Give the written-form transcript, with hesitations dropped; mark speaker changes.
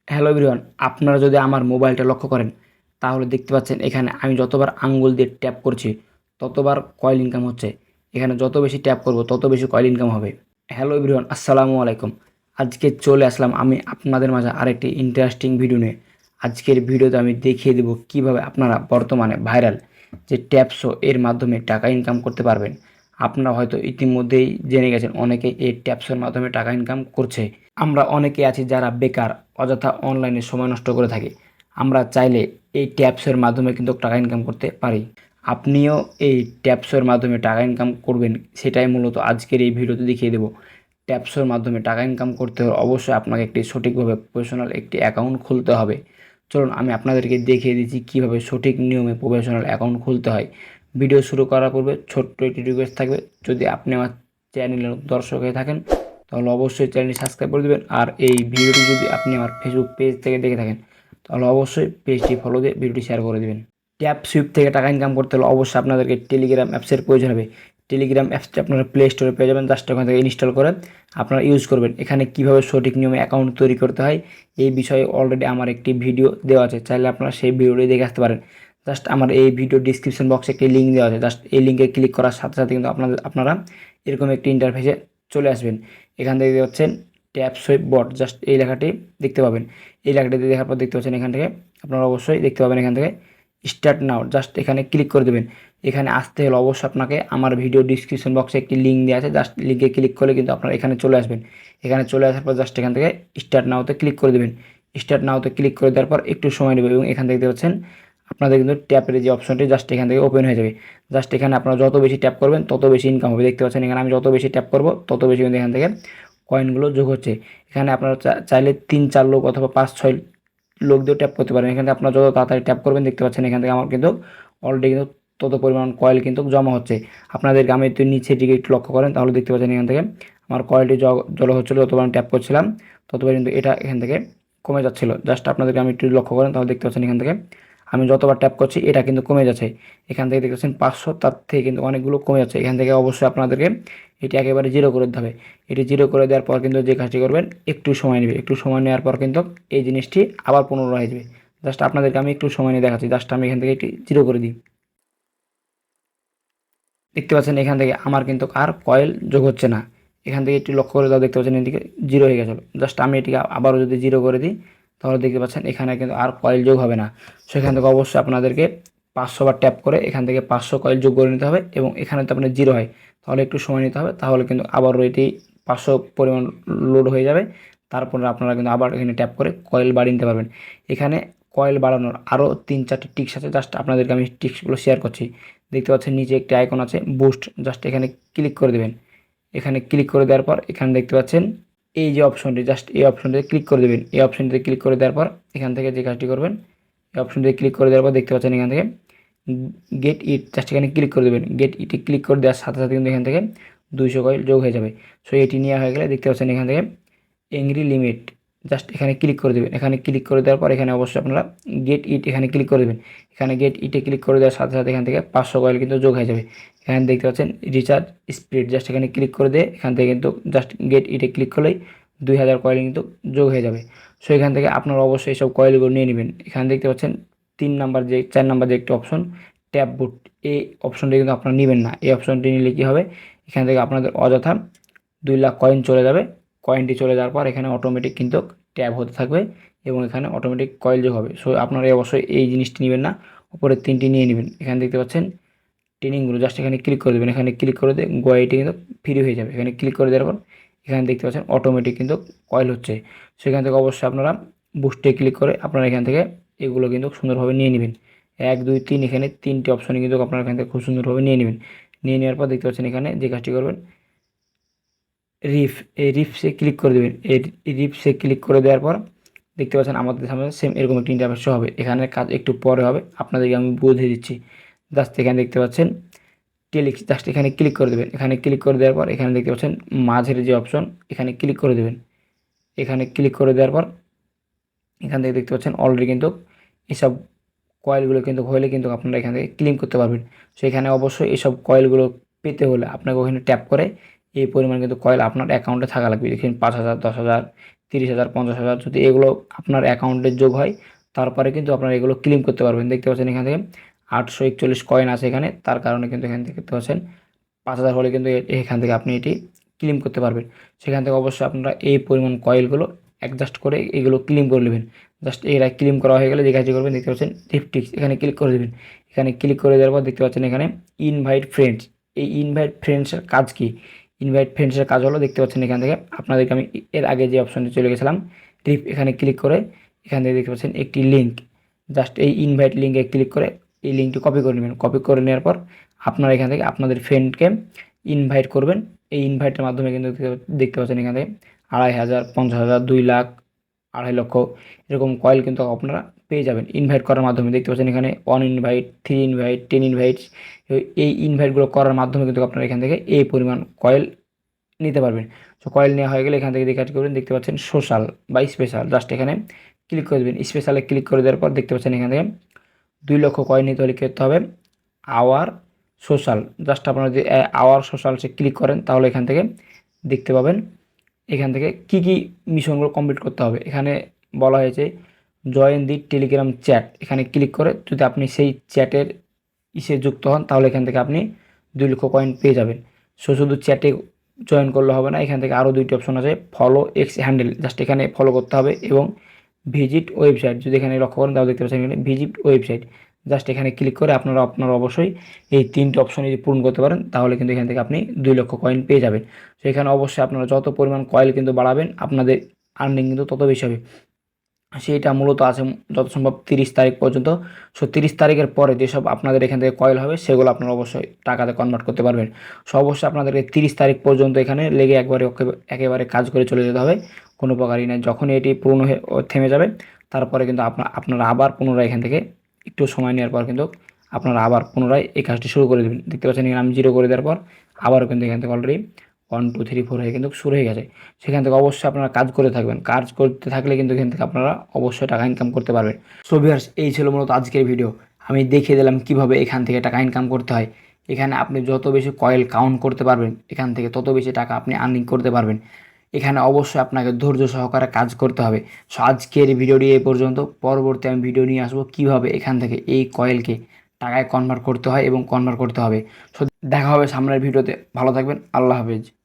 Speaker 1: Hello everyone, আপনারা যদি আমার মোবাইলটা লক্ষ্য করেন তাহলে দেখতে পাচ্ছেন এখানে আমি যতবার আঙ্গুল দিয়ে ট্যাপ করছি ততবার কয়েল ইনকাম হচ্ছে। এখানে যত বেশি ট্যাপ করব তত বেশি কয়েল ইনকাম হবে। হ্যালো এভরিওয়ান, আসসালামু আলাইকুম। আজকে চলে আসলাম আমি আপনাদের মাঝে আরেকটি ইন্টারেস্টিং ভিডিও নিয়ে। আজকের ভিডিওতে আমি দেখিয়ে দেব কিভাবে আপনারা বর্তমানে ভাইরাল যে ট্যাপসো এর মাধ্যমে টাকা ইনকাম করতে পারবেন। আপনারা হয়তো ইতিমধ্যেই জেনে গেছেন অনেকেই এই ট্যাপসোর মাধ্যমে টাকা ইনকাম করছে। আমরা অনেকে আছি যারা বেকার, অযথা অনলাইনে সময় নষ্ট করে থাকি। আমরা চাইলে এই ট্যাপসের মাধ্যমে কিন্তু টাকা ইনকাম করতে পারি। আপনিও এই ট্যাপসের মাধ্যমে টাকা ইনকাম করবেন, সেটাই মূলত আজকের এই ভিডিওতে দেখিয়ে দেবো। ট্যাপসের মাধ্যমে টাকা ইনকাম করতে হলে অবশ্যই আপনাকে একটি সঠিকভাবে প্রফেশনাল একটি অ্যাকাউন্ট খুলতে হবে। চলুন আমি আপনাদেরকে দেখিয়ে দিচ্ছি কীভাবে সঠিক নিয়মে প্রফেশনাল অ্যাকাউন্ট খুলতে হয়। ভিডিও শুরু করার পূর্বে ছোট্ট একটি রিকোয়েস্ট থাকবে, যদি আপনি আমার চ্যানেলের দর্শক হয়ে থাকেন তাহলে অবশ্যই চ্যানেলটি সাবস্ক্রাইব করে দেবেন। আর এই ভিডিওটি যদি আপনি আমার ফেসবুক পেজ থেকে দেখে থাকেন তাহলে অবশ্যই পেজটি ফলো দিয়ে ভিডিওটি শেয়ার করে দেবেন। ট্যাপ সুইপ থেকে টাকা ইনকাম করতে হলে অবশ্যই আপনাদেরকে টেলিগ্রাম অ্যাপসের প্রয়োজন হবে। টেলিগ্রাম অ্যাপসটি আপনারা প্লে স্টোরে পেয়ে যাবেন, জাস্ট ওখান থেকে ইনস্টল করে আপনারা ইউজ করবেন। এখানে কিভাবে সঠিক নিয়মে অ্যাকাউন্ট তৈরি করতে হয় এই বিষয়ে অলরেডি আমার একটি ভিডিও দেওয়া আছে, চাইলে আপনারা সেই ভিডিওটি দেখে আসতে পারেন। জাস্ট আমার এই ভিডিও ডিসক্রিপশন বক্সে একটি লিঙ্ক দেওয়া আছে, জাস্ট এই লিঙ্কে ক্লিক করার সাথে সাথে কিন্তু আপনারা এরকম একটি ইন্টারফেসে চলে আসবেন। এখান থেকে দেখতে পাচ্ছেন ট্যাপ সুইপ বট, জাস্ট এই লেখাটি দেখতে পাবেন। এই লেখাটি দেখার পর দেখতে পাচ্ছেন এখান থেকে আপনারা অবশ্যই দেখতে পাবেন এখান থেকে স্টার্ট নাও, জাস্ট এখানে ক্লিক করে দেবেন। এখানে আসতে হলে অবশ্যই আপনাকে আমার ভিডিও ডিসক্রিপশন বক্সে একটি লিঙ্ক দেওয়া আছে, জাস্ট লিঙ্কে ক্লিক করলে কিন্তু আপনারা এখানে চলে আসবেন। এখানে চলে আসার পর জাস্ট এখান থেকে স্টার্ট নাওতে ক্লিক করে দেবেন। স্টার্ট নাওতে ক্লিক করে দেওয়ার পর একটু সময় নেবে এবং এখান থেকে দেখতে পাচ্ছেন আপনাদের কিন্তু ট্যাপের যে অপশনটি জাস্ট এখান থেকে ওপেন হয়ে যাবে। জাস্ট এখানে আপনারা যত বেশি ট্যাপ করবেন তত বেশি ইনকাম হবে। দেখতে পাচ্ছেন এখানে আমি যত বেশি ট্যাপ করব তত বেশি কিন্তু এখান থেকে কয়েনগুলো যোগ হচ্ছে। এখানে আপনারা চাইলে 3-4 লোক অথবা 5-6 লোক দিয়েও ট্যাপ করতে পারেন। এখানে আপনারা যত তাড়াতাড়ি ট্যাপ করবেন দেখতে পাচ্ছেন এখান থেকে আমার কিন্তু অলরেডি কিন্তু তত পরিমাণ কয়েল কিন্তু জমা হচ্ছে। আপনাদেরকে আমি একটু নিচের দিকে একটু লক্ষ্য করেন তাহলে দেখতে পাচ্ছেন এখান থেকে আমার কয়েলটি জল হচ্ছিলো, যতবার ট্যাপ করছিলাম ততবার কিন্তু এটা এখান থেকে কমে যাচ্ছিলো। জাস্ট আপনাদেরকে আমি একটু লক্ষ্য করেন তাহলে দেখতে পাচ্ছেন এখান থেকে আমি যতবার ট্যাপ করছি এটা কিন্তু কমে যাচ্ছে। এখান থেকে দেখতে পাচ্ছেন 500, তার থেকে কিন্তু অনেকগুলো কমে যাচ্ছে। এখান থেকে অবশ্যই আপনাদেরকে এটি একেবারে জিরো করে দিতে হবে। এটি জিরো করে দেওয়ার পর কিন্তু যে কাজটি করবেন একটু সময় নেবে, একটু সময় নেওয়ার পর কিন্তু এই জিনিসটি আবার পুনরায় হয়ে যাবে। জাস্ট আপনাদেরকে আমি একটু সময় নিয়ে দেখাচ্ছি, জাস্ট আমি এখান থেকে এটি জিরো করে দিই। দেখতে পাচ্ছেন এখান থেকে আমার কিন্তু আর কয়েল যোগ হচ্ছে না। এখান থেকে একটু লক্ষ্য করে দাও, দেখতে পাচ্ছেন এদিকে জিরো হয়ে গেছিলো। জাস্ট আমি এটিকে আবারও যদি জিরো করে দিই তাহলে দেখতে পাচ্ছেন এখানে কিন্তু আর কয়েল যোগ হবে না। সেখান থেকে অবশ্যই আপনাদেরকে 500 বার ট্যাপ করে এখান থেকে 500 কয়েল যোগ করে নিতে হবে এবং এখানে তো আপনার জিরো হয় তাহলে একটু সময় নিতে হবে, তাহলে কিন্তু আবারও এটি 500 পরিমাণ লোড হয়ে যাবে। তারপরে আপনারা কিন্তু আবার এখানে ট্যাপ করে কয়েল বাড়িয়ে নিতে পারবেন। এখানে কয়েল বাড়ানোর আরও 3-4টি টিক্স আছে, জাস্ট আপনাদেরকে আমি টিক্সগুলো শেয়ার করছি। দেখতে পাচ্ছেন নিচে একটি আইকন আছে বুস্ট, জাস্ট এখানে ক্লিক করে দেবেন। এখানে ক্লিক করে দেওয়ার পর এখানে দেখতে পাচ্ছেন এই যে অপশনটি, জাস্ট এই অপশনটিতে ক্লিক করে দেবেন। এই অপশনটিতে ক্লিক করে দেওয়ার পর এখান থেকে যে কাজটি করবেন এই অপশনটিতে ক্লিক করে দেওয়ার পর দেখতে পাচ্ছেন এখান থেকে গেট ইট, জাস্ট এখানে ক্লিক করে দেবেন। গেট ইটে ক্লিক করে দেওয়ার সাথে সাথে কিন্তু এখান থেকে 200 কয়েল যোগ হয়ে যাবে। সো এটি নেওয়া হয়ে গেলে দেখতে পাচ্ছেন এখান থেকে এংরি লিমিট, জাস্ট এখানে ক্লিক করে দেবেন। এখানে ক্লিক করে দেওয়ার পর এখানে অবশ্যই আপনারা গেট ইট এখানে ক্লিক করে দেবেন। এখানে গেট ইটে ক্লিক করে দেওয়ার সাথে সাথে এখান থেকে 500 কয়েল কিন্তু যোগ হয়ে যাবে। এখানে দেখতে পাচ্ছেন রিচার্জ স্পিড, জাস্ট এখানে ক্লিক করে দিয়ে এখান থেকে কিন্তু জাস্ট গেট ইটে ক্লিক করলেই 2000 কয়েল কিন্তু যোগ হয়ে যাবে। সো এখান থেকে আপনারা অবশ্যই এইসব কয়েলগুলো নিয়ে নেবেন। এখানে দেখতে পাচ্ছেন 4 নাম্বার যে একটি অপশন ট্যাপ বুট, এই অপশনটি কিন্তু আপনারা নেবেন না। এই অপশনটি নিলে কী হবে, এখান থেকে আপনাদের অযথা 2 লাখ কয়েন চলে যাবে। কয়েনটি চলে যাওয়ার পর এখানে অটোমেটিক কিন্তু ট্যাব হতে থাকবে এবং এখানে অটোমেটিক কয়েল যোগ হবে। সো আপনারা অবশ্যই এই জিনিসটি নেবেন না, উপরের 3টি নিয়ে নেবেন। এখানে দেখতে পাচ্ছেন ট্রেনিংগুলো, জাস্ট এখানে ক্লিক করে দেবেন। এখানে ক্লিক করে দিয়ে গোয়াইটি কিন্তু ফ্রি হয়ে যাবে। এখানে ক্লিক করে দেওয়ার পর এখানে দেখতে পাচ্ছেন অটোমেটিক কিন্তু কয়েল হচ্ছে। সেখান থেকে অবশ্যই আপনারা বুস্টে ক্লিক করে আপনারা এখান থেকে এগুলো কিন্তু সুন্দরভাবে নিয়ে নেবেন। 1 2 3 এখানে 3টি অপশনে কিন্তু আপনারা এখান থেকে খুব সুন্দরভাবে নিয়ে নেবেন। নিয়ে নেওয়ার পর দেখতে পাচ্ছেন এখানে যে কাজটি করবেন রিফ, এই রিফসে ক্লিক করে দেবেন। এই রিফসে ক্লিক করে দেওয়ার পর দেখতে পাচ্ছেন আমাদের সামনে সেম এরকম একটি ইন্টারফেস শো হবে। এখানে কাজ একটু পরে হবে, আপনাদেরকে আমি বুঝিয়ে দিচ্ছি। জাস্ট এখানে দেখতে পাচ্ছেন টেলিক্স, জাস্ট এখানে ক্লিক করে দেবেন। এখানে ক্লিক করে দেওয়ার পর এখানে দেখতে পাচ্ছেন মাঝের যে অপশন এখানে ক্লিক করে দেবেন। এখানে ক্লিক করে দেওয়ার পর এখান থেকে দেখতে পাচ্ছেন অলরেডি কিন্তু এসব কয়েলগুলো কিন্তু হলে কিন্তু আপনারা এখান থেকে ক্লেম করতে পারবেন। সো এখানে অবশ্যই এসব কয়েলগুলো পেতে হলে আপনাকে ওখানে ট্যাপ করে এই পরিমাণ কিন্তু কয়েল আপনার অ্যাকাউন্টে থাকা লাগবে। দেখুন 5000, 10,000, 30,000, 50,000 যদি এগুলো আপনার অ্যাকাউন্টে যোগ হয়, তারপরে কিন্তু আপনারা এগুলো ক্লেম করতে পারবেন। দেখতে পাচ্ছেন এখান থেকে 841 কয়েন আছে এখানে, তার কারণে কিন্তু এখান থেকে দেখতে পাচ্ছেন 5,000 হলে কিন্তু এখান থেকে আপনি এটি ক্লেম করতে পারবেন। সেখান থেকে অবশ্যই আপনারা এই পরিমাণ কয়েলগুলো অ্যাডজাস্ট করে এগুলো ক্লেম করে নেবেন। জাস্ট এরা ক্লেম করা হয়ে গেলে যে কাজটি করবেন, দেখতে পাচ্ছেন টিপটিক্স, এখানে ক্লিক করে দেবেন। এখানে ক্লিক করে দেওয়ার পর দেখতে পাচ্ছেন এখানে ইনভাইট ফ্রেন্ডস। এই ইনভাইট ফ্রেন্ডসের কাজ কি? ইনভাইট ফ্রেন্ডসের কাজ হলো, দেখতে পাচ্ছেন এখান থেকে আপনাদেরকে আমি এর আগে যে অপশানে চলে গেছিলাম, এখানে ক্লিক করে এখান থেকে দেখতে পাচ্ছেন একটি লিঙ্ক। জাস্ট এই ইনভাইট লিঙ্কে ক্লিক করে এই লিঙ্কটি কপি করে নেবেন। কপি করে নেওয়ার পর আপনারা এখান থেকে আপনাদের ফ্রেন্ডকে ইনভাইট করবেন। এই ইনভাইটের মাধ্যমে কিন্তু দেখতে পাচ্ছেন এখান থেকে 2,500, 50,000, 2 লাখ, 2.5 লক্ষ এরকম কয়েল কিন্তু আপনারা পেয়ে যাবেন ইনভাইট করার মাধ্যমে। দেখতে পাচ্ছেন এখানে 1 ইনভাইট, 3 ইনভাইট, 10 ইনভাইটস। এই ইনভাইটগুলো করার মাধ্যমে কিন্তু আপনারা এখান থেকে এই পরিমাণ কয়েল নিতে পারবেন। সো কয়েল নেওয়া হয়ে গেলে এখান থেকে কাজ করবেন, দেখতে পাচ্ছেন সোশ্যাল বা স্পেশাল, জাস্ট এখানে ক্লিক করে দেবেন। স্পেশালে ক্লিক করে দেওয়ার পর দেখতে পাচ্ছেন এখান থেকে 2 লক্ষ কয়েন নিতে হলে করতে হবে আওয়ার সোশ্যাল। জাস্ট আপনারা যদি আওয়ার সোশ্যালসে ক্লিক করেন তাহলে এখান থেকে দেখতে পাবেন এখান থেকে কি কি মিশনগুলো কমপ্লিট করতে হবে। এখানে বলা হয়েছে জয়েন দি টেলিগ্রাম চ্যাট। এখানে ক্লিক করে যদি আপনি সেই চ্যাটের যুক্ত হন তাহলে এখান থেকে আপনি 2 লক্ষ কয়েন পেয়ে যাবেন। সো শুধু চ্যাটে জয়েন করলে হবে না, এখান থেকে আরও 2টি অপশন আছে, ফলো এক্স হ্যান্ডেল, জাস্ট এখানে ফলো করতে হবে, এবং ভিজিট ওয়েবসাইট। যদি এখানে লক্ষ্য করেন তাহলে দেখতে পাচ্ছেন এখানে ভিজিট ওয়েবসাইট। জাস্ট এখানে ক্লিক করে আপনারা অবশ্যই এই 3টি অপশন যদি পূরণ করতে পারেন তাহলে কিন্তু এখান থেকে আপনি 2 লক্ষ কয়েন পেয়ে যাবেন। সো এখানে অবশ্যই আপনারা যত পরিমাণ কয়েল কিন্তু বাড়াবেন আপনাদের আর্নিং কিন্তু তত বেশি হবে। সেইটা মূলত আছে যত সম্ভব 30 তারিখ পর্যন্ত। সো 30 তারিখের পরে যেসব আপনাদের এখান থেকে কয়েল হবে সেগুলো আপনারা অবশ্যই টাকাতে কনভার্ট করতে পারবেন। সো অবশ্যই আপনাদেরকে 30 তারিখ পর্যন্ত এখানে লেগে একেবারে কাজ করে চলে যেতে হবে, কোনো প্রকারই নাই। যখনই এটি পূর্ণ হয়ে থেমে যাবে তারপরে কিন্তু আপনারা আবার পুনরায় এখান থেকে একটু সময় নেওয়ার পর কিন্তু আপনারা আবার পুনরায় এই কাজটি শুরু করে দেবেন। দেখতে পাচ্ছেন এখানে আমি 0 করে দেওয়ার পর আবারও কিন্তু এখান থেকে অলরেডি 1, 2, 3, 4 হয়ে কিন্তু শুরু হয়ে গেছে। সেখান থেকে অবশ্যই আপনারা কাজ করে থাকবেন। কাজ করতে থাকলে কিন্তু এখান থেকে আপনারা অবশ্যই টাকা ইনকাম করতে পারবেন। সো ভিউয়ার্স, এই ছিল মূলত আজকের ভিডিও। আমি দেখিয়ে দিলাম কিভাবে এখান থেকে টাকা ইনকাম করতে হয়। এখানে আপনি যত বেশি কয়েল কাউন্ট করতে পারবেন এখান থেকে তত বেশি টাকা আপনি আর্নিং করতে পারবেন। এখানে অবশ্যই আপনাকে ধৈর্য সহকারে কাজ করতে হবে। সো আজকের ভিডিওটি এই পর্যন্ত। পরবর্তী আমি ভিডিও নিয়ে আসবো কীভাবে এখান থেকে এই কয়েলকে টাকায় কনভার্ট করতে হয় এবং কনভার্ট করতে হবে। সো দেখা হবে সামনের ভিডিওতে। ভালো থাকবেন। আল্লাহ হাফেজ।